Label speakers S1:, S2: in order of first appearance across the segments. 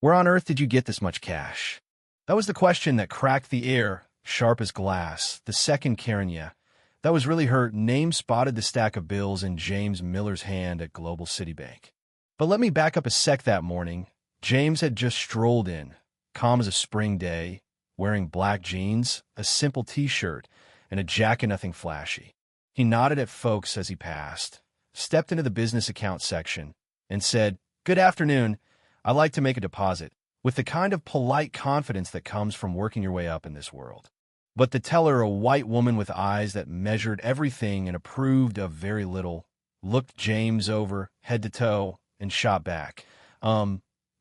S1: Where on earth did you get this much cash? That was the question that cracked the air, sharp as glass. The second Karen, that was really her name, spotted the stack of bills in James Miller's hand at Global Citibank. But let me back up a sec. That morning, James had just strolled in, calm as a spring day, wearing black jeans, a simple t-shirt, and a jacket, nothing flashy. He nodded at folks as he passed, stepped into the business account section, and said, "Good afternoon. I'd like to make a deposit," with the kind of polite confidence that comes from working your way up in this world. But the teller, a white woman with eyes that measured everything and approved of very little, looked James over, head to toe, and shot back.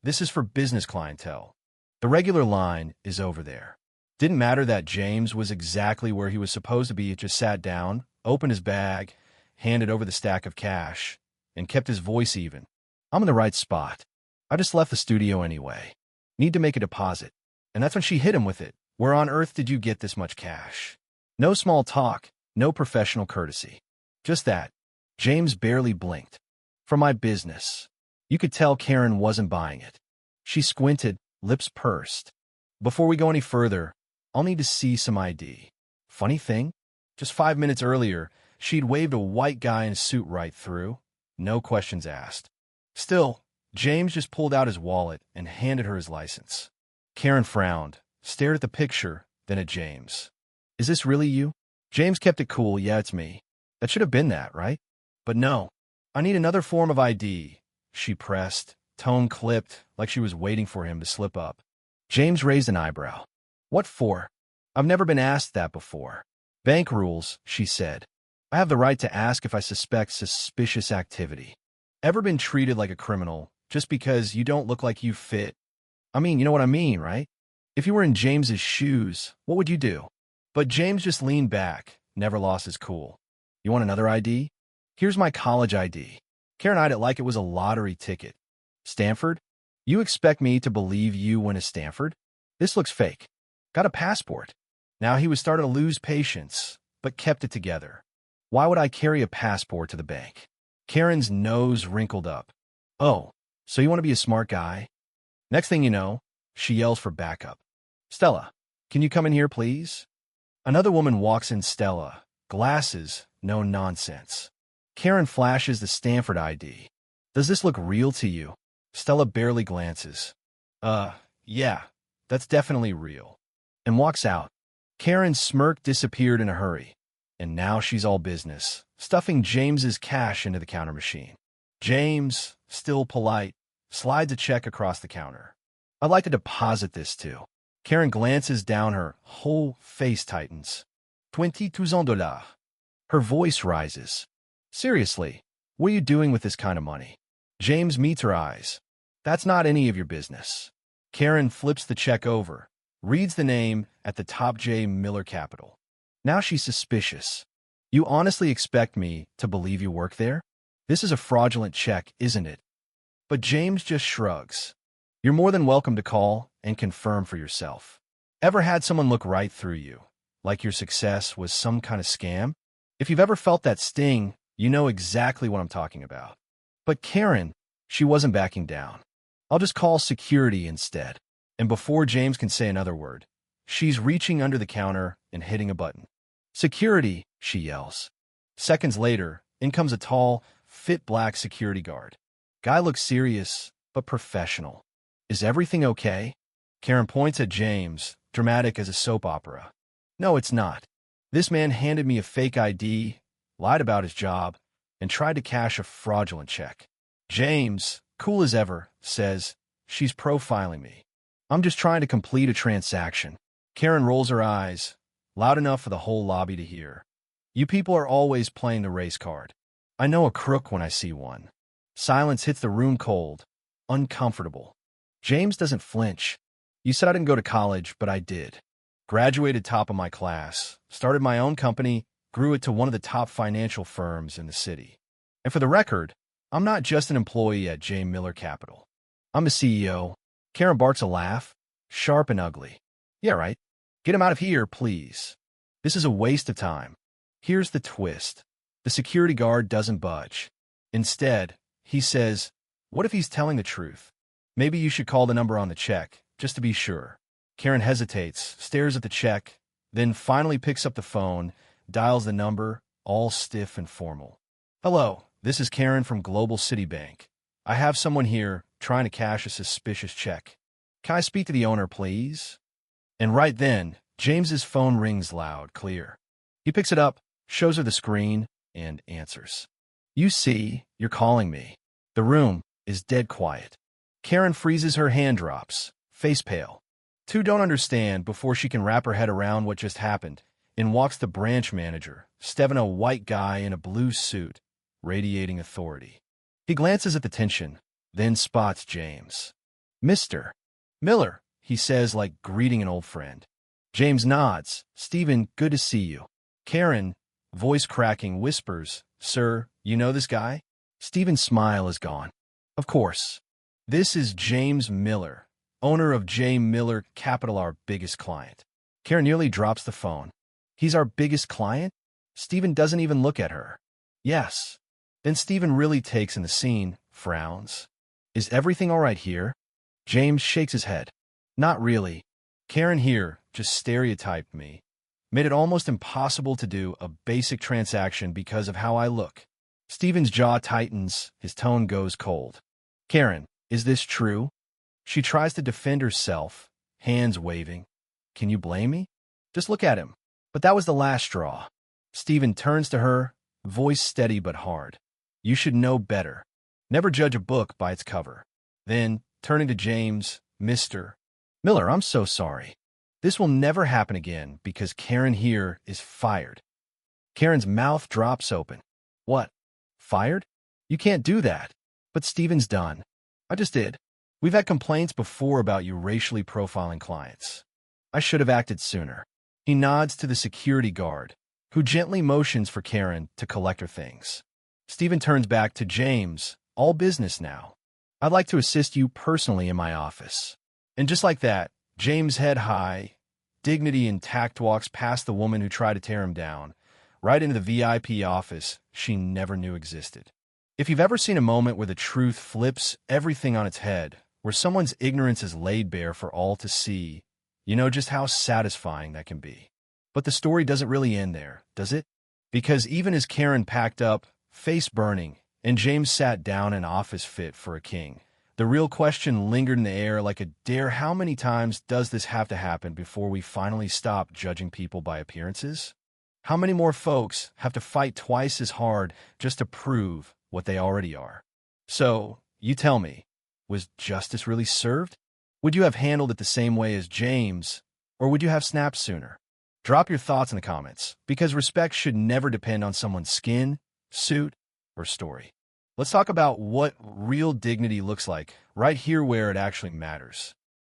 S1: This is for business clientele. The regular line is over there." Didn't matter that James was exactly where he was supposed to be. He just sat down, opened his bag, handed over the stack of cash, and kept his voice even. "I'm in the right spot. I just left the studio anyway. Need to make a deposit." And that's when she hit him with it. "Where on earth did you get this much cash?" No small talk, no professional courtesy. Just that. James barely blinked. "From my business." You could tell Karen wasn't buying it. She squinted, lips pursed. "Before we go any further, I'll need to see some ID." Funny thing, just 5 minutes earlier, she'd waved a white guy in a suit right through. No questions asked. Still, James just pulled out his wallet and handed her his license. Karen frowned, stared at the picture, then at James. "Is this really you?" James kept it cool. "Yeah, it's me. That should have been that, right? But no, I need another form of ID." She pressed, tone clipped, like she was waiting for him to slip up. James raised an eyebrow. "What for?" "I've never been asked that before." "Bank rules," she said. "I have the right to ask if I suspect suspicious activity." Ever been treated like a criminal just because you don't look like you fit? I mean, you know what I mean, right? If you were in James's shoes, what would you do? But James just leaned back, never lost his cool. "You want another ID? Here's my college ID." Karen eyed it like it was a lottery ticket. "Stanford? You expect me to believe you went to Stanford? This looks fake." "Got a passport." Now he was starting to lose patience, but kept it together. "Why would I carry a passport to the bank?" Karen's nose wrinkled up. "Oh, so you want to be a smart guy?" Next thing you know, she yells for backup. "Stella, can you come in here, please?" Another woman walks in. Stella, glasses, no nonsense. Karen flashes the Stanford ID. "Does this look real to you?" Stella barely glances. Yeah, that's definitely real." And walks out. Karen's smirk disappeared in a hurry. And now she's all business, stuffing James's cash into the counter machine. James, still polite, slides a check across the counter. "I'd like to deposit this too." Karen glances down, her whole face tightens. $22,000. Her voice rises. "Seriously, what are you doing with this kind of money?" James meets her eyes. "That's not any of your business." Karen flips the check over, reads the name at the top, J. Miller Capital. Now she's suspicious. "You honestly expect me to believe you work there? This is a fraudulent check, isn't it?" But James just shrugs. "You're more than welcome to call and confirm for yourself." Ever had someone look right through you, like your success was some kind of scam? If you've ever felt that sting, you know exactly what I'm talking about. But Karen, she wasn't backing down. "I'll just call security instead." And before James can say another word, she's reaching under the counter and hitting a button. "Security," she yells. Seconds later, in comes a tall, fit black security guard. Guy looks serious, but professional. "Is everything okay?" Karen points at James, dramatic as a soap opera. "No, it's not. This man handed me a fake ID, lied about his job, and tried to cash a fraudulent check." James, cool as ever, says, "She's profiling me. I'm just trying to complete a transaction." Karen rolls her eyes, loud enough for the whole lobby to hear. "You people are always playing the race card. I know a crook when I see one." Silence hits the room cold, uncomfortable. James doesn't flinch. "You said I didn't go to college, but I did. Graduated top of my class, started my own company, grew it to one of the top financial firms in the city. And for the record, I'm not just an employee at J. Miller Capital. I'm the CEO." Karen barks a laugh, sharp and ugly. "Yeah, right. Get him out of here, please. This is a waste of time." Here's the twist. The security guard doesn't budge. Instead, he says, "What if he's telling the truth? Maybe you should call the number on the check, just to be sure. Karen hesitates, stares at the check, then finally picks up the phone, dials the number, all stiff and formal. Hello, this is Karen from Global Citibank. I have someone here trying to cash a suspicious check. Can I speak to the owner, please? And right then, James's phone rings loud, clear. He picks it up, shows her the screen, and answers. You see, you're calling me. The room is dead quiet. Karen freezes, her hand drops, face pale. Two don't understand before she can wrap her head around what just happened. In walks the branch manager, Steven, a white guy in a blue suit, radiating authority. He glances at the tension, then spots James. Mr. Miller, he says like greeting an old friend. James nods. Steven, good to see you. Karen, voice cracking, whispers, Sir, you know this guy? Steven's smile is gone. Of course. This is James Miller, owner of J. Miller Capital, our biggest client. Karen nearly drops the phone. He's our biggest client? Steven doesn't even look at her. Yes. Then Steven really takes in the scene, frowns. Is everything all right here? James shakes his head. Not really. Karen here just stereotyped me. Made it almost impossible to do a basic transaction because of how I look. Steven's jaw tightens, his tone goes cold. Karen, is this true? She tries to defend herself, hands waving. Can you blame me? Just look at him. But that was the last straw. Steven turns to her, voice steady but hard. You should know better. Never judge a book by its cover. Then, turning to James, Mr. Miller, I'm so sorry. This will never happen again because Karen here is fired. Karen's mouth drops open. What? Fired? You can't do that. But Steven's done. I just did. We've had complaints before about you racially profiling clients. I should have acted sooner. He nods to the security guard, who gently motions for Karen to collect her things. Steven turns back to James, all business now. I'd like to assist you personally in my office. And just like that, James, head high, dignity intact, walks past the woman who tried to tear him down, right into the VIP office she never knew existed. If you've ever seen a moment where the truth flips everything on its head, where someone's ignorance is laid bare for all to see, you know just how satisfying that can be. But the story doesn't really end there, does it? Because even as Karen packed up, face burning, and James sat down in office fit for a king, the real question lingered in the air like a dare. How many times does this have to happen before we finally stop judging people by appearances? How many more folks have to fight twice as hard just to prove what they already are? So, you tell me, was justice really served? Would you have handled it the same way as James, or would you have snapped sooner? Drop your thoughts in the comments, because respect should never depend on someone's skin, suit, or story. Let's talk about what real dignity looks like right here where it actually matters.